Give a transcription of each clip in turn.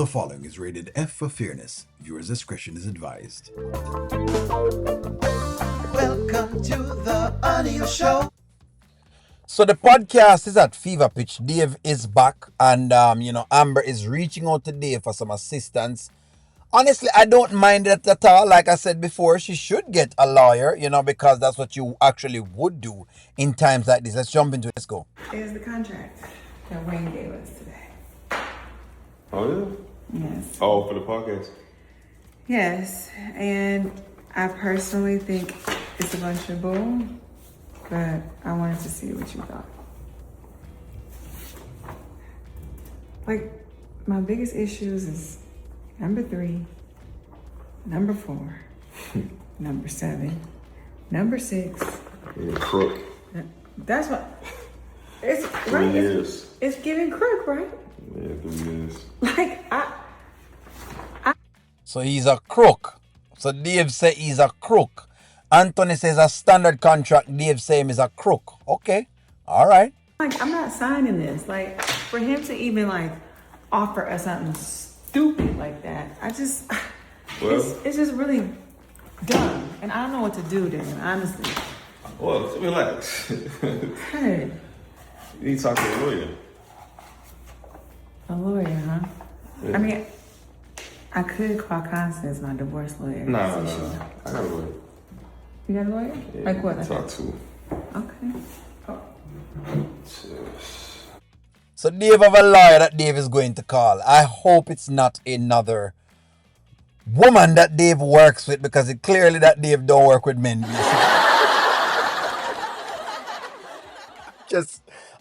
The following is rated F for fairness. Viewers' discretion is advised. Welcome to the Audio Show. So the podcast is at fever pitch. Dave is back, and Amber is reaching out to Dave for some assistance. Honestly, I don't mind it at all. Like I said before, she should get a lawyer, because that's what you actually would do in times like this. Let's jump into it. Let's go. Is the contract that Wayne gave us today. Oh, yeah? Yes. Oh, for the podcast? Yes, and I personally think it's a bunch of bull, but I wanted to see what you thought. Like, my biggest issues is number 3, number 4, number 7, number 6. Yeah, crook. That's what, it's 3 right. years. It's giving crook, right? Yeah, 3 years. Like, So he's a crook. So Dave say he's a crook. Anthony says a standard contract. Dave say him is a crook. Okay. All right. Like, I'm not signing this. Like, for him to even, like, offer us something stupid like that, Well, it's just really dumb. And I don't know what to do then, honestly. well, relax. Hey, You need to talk to a lawyer. a lawyer, huh? Yeah. I mean, I could call Constance, my divorce lawyer. No. See I got a lawyer. You got a lawyer? Yeah, Like what? Talk to. Okay. Oh. So Dave have a lawyer that Dave is going to call. I hope it's not another woman that Dave works with, because it clearly that Dave don't work with men.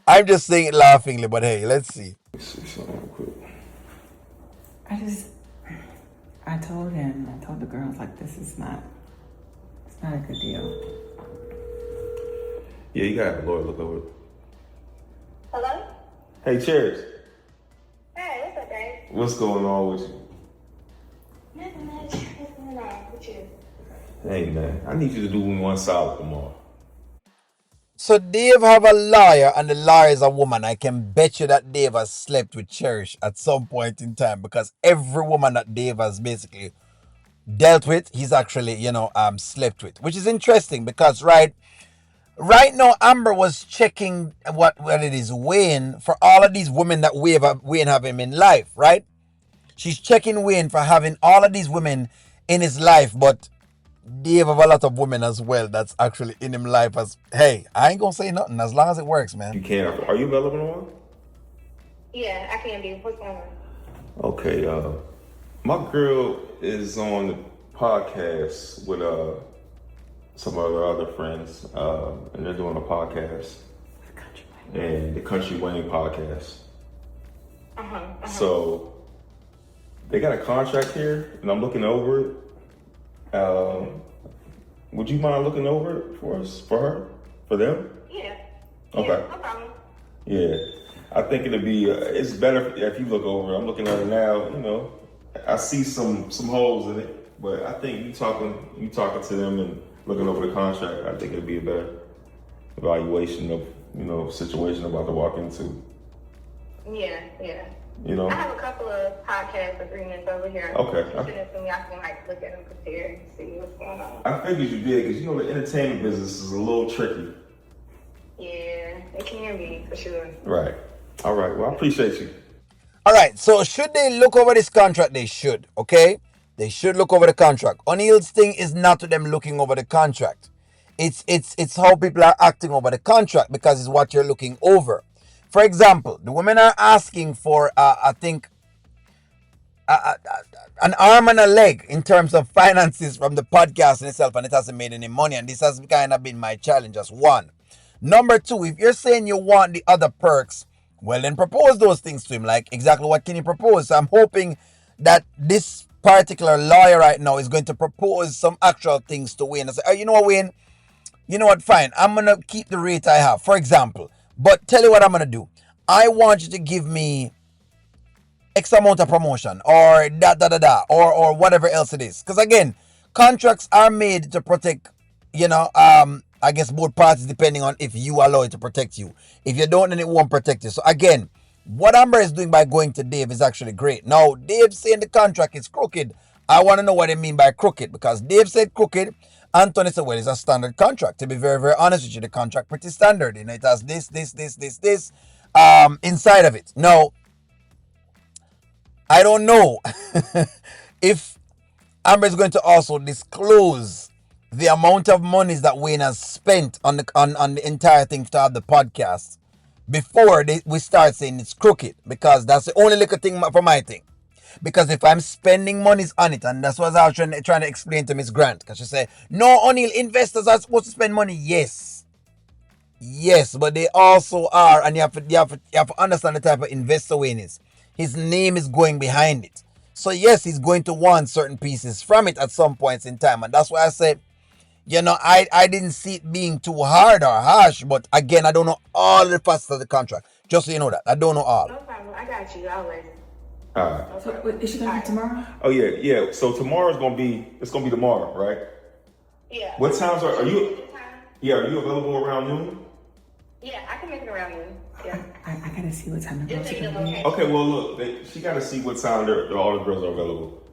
I'm just saying it laughingly, but hey, let's see. Let's see something real quick. I told the girls, like, it's not a good deal. Yeah, you gotta have a lawyer look over it. Hello? Hey, Cherish. Hey, what's up, babe? What's going on with you? Nothing much. What's going on with you? Hey, man. I need you to do me one solid tomorrow. So Dave have a lawyer, and the lawyer is a woman. I can bet you that Dave has slept with Cherish at some point in time, because every woman that Dave has basically dealt with, he's actually, slept with. Which is interesting because right now, Amber was checking what it is, Wayne, for all of these women that Wayne have him in life, right? She's checking Wayne for having all of these women in his life, but Dave have a lot of women as well that's actually in him life. As hey, I ain't gonna say nothing as long as it works, man. You can't. Are you available tomorrow? Yeah, I can be. What's going on? Okay, my girl is on the podcast with some of her other friends, and they're doing a podcast, and the Kountry Wayne podcast. So they got a contract here, and I'm looking over it. Would you mind looking over it for us, for them? Yeah. Okay. Yeah, no problem. Yeah, I think it'll be. It's better if you look over it. I'm looking at it now. I see some holes in it, but I think you talking to them and looking over the contract. I think it'll be a better evaluation of situation I'm about to walk into. Yeah. I have a couple of podcast agreements over here. Okay. You send it to me. I can look at them, compare, and see what's going on. I figured you did, because the entertainment business is a little tricky. Yeah, it can be for sure. Right. All right. Well, I appreciate you. All right, so should they look over this contract? They should, okay? They should look over the contract. O'Neill's thing is not to them looking over the contract. It's how people are acting over the contract, because it's what you're looking over. For example, the women are asking for, I think, an arm and a leg in terms of finances from the podcast in itself, and it hasn't made any money. And this has kind of been my challenge as one. Number 2, if you're saying you want the other perks, well, then propose those things to him. Like, exactly what can you propose? So I'm hoping that this particular lawyer right now is going to propose some actual things to Wayne. I say, oh, you know what, Wayne? You know what? Fine. I'm going to keep the rate I have, for example. But tell you what I'm going to do. I want you to give me X amount of promotion, or or whatever else it is. Because again, contracts are made to protect, I guess both parties, depending on if you allow it to protect you. If you don't, then it won't protect you. So again, What Amber is doing by going to Dave is actually great. Now, Dave saying the contract is crooked. I want to know what they mean by crooked, because Dave said crooked. Anthony said, well, it's a standard contract. To be very, very honest with you, the contract pretty standard. You know, it has this, inside of it. Now, I don't know if Amber is going to also disclose the amount of monies that Wayne has spent on the entire thing to have the podcast before we start saying it's crooked, because that's the only little thing for my thing. Because if I'm spending monies on it, and that's what I was trying to explain to Miss Grant, because she said, no, O'Neill, investors are supposed to spend money. Yes, but they also are, and you have to understand the type of investor Wayne is. His name is going behind it. So yes, he's going to want certain pieces from it at some points in time, and that's why I said, I didn't see it being too hard or harsh, but again, I don't know all the facets of the contract. Just so you know that. I don't know all. No problem. I got you always. All right. So, is she gonna be tomorrow? Oh yeah. So tomorrow's gonna be tomorrow, right? Yeah. What times are you? Yeah, are you available around noon? Yeah, I can make it around noon. Yeah. I gotta see what time the Just girls so are you gonna know, be. okay. Okay, well look, she got to see what time all the girls are available.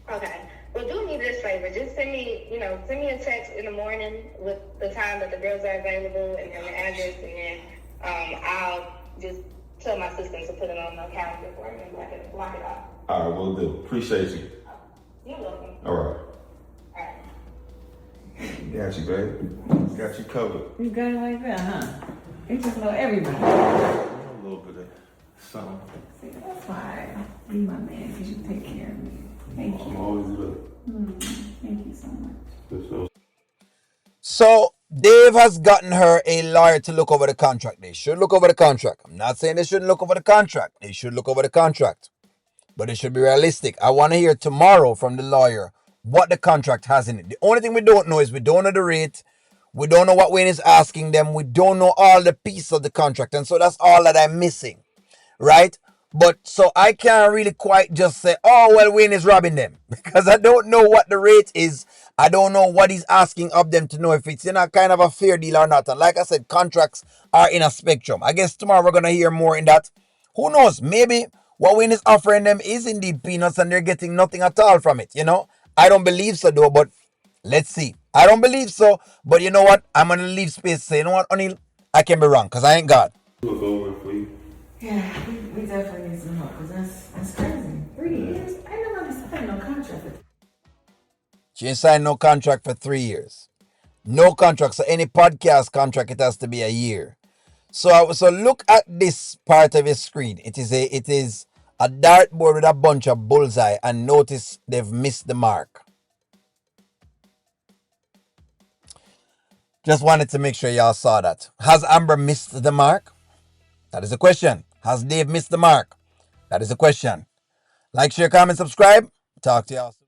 Okay. Well, do me this favor. Just send me a text in the morning with the time that the girls are available and then the address, and then I'll just tell my assistant to put it on the calendar for me and block it off. All right, we'll do. Appreciate you. You're welcome. All right. All right. Got you, babe. Got you covered. You got it like that, huh? They just know everybody. A little bit of something. See, that's why you my man, because you take care of me. Thank I'm you. always good. Thank you so much. So Dave has gotten her a lawyer to look over the contract. They should look over the contract. I'm not saying they shouldn't look over the contract. They should look over the contract. But it should be realistic. I want to hear tomorrow from the lawyer what the contract has in it. The only thing we don't know is we don't know the rate. We don't know what Wayne is asking them. We don't know all the pieces of the contract. And so that's all that I'm missing. Right? But so I can't really quite just say, oh, well, Wayne is robbing them. Because I don't know what the rate is. I don't know what he's asking of them to know if it's kind of a fair deal or not. And like I said, contracts are in a spectrum. I guess tomorrow we're going to hear more in that. Who knows? Maybe what Wayne is offering them is indeed peanuts and they're getting nothing at all from it. I don't believe so though, but let's see. I don't believe so, but you know what? I'm going to leave space to say, you know what, O'Neill? I can be wrong because I ain't God. Look over it for you. Yeah, we definitely need some help, because that's crazy. 3 years? I ain't nobody signed no contract with. She ain't signed no contract for 3 years. No contract. So any podcast contract, it has to be a year. So look at this part of your screen. It is a dartboard with a bunch of bullseye, and notice they've missed the mark. Just wanted to make sure y'all saw that. Has Amber missed the mark? That is a question. Has Dave missed the mark? That is a question. Like, share, comment, subscribe. Talk to y'all soon.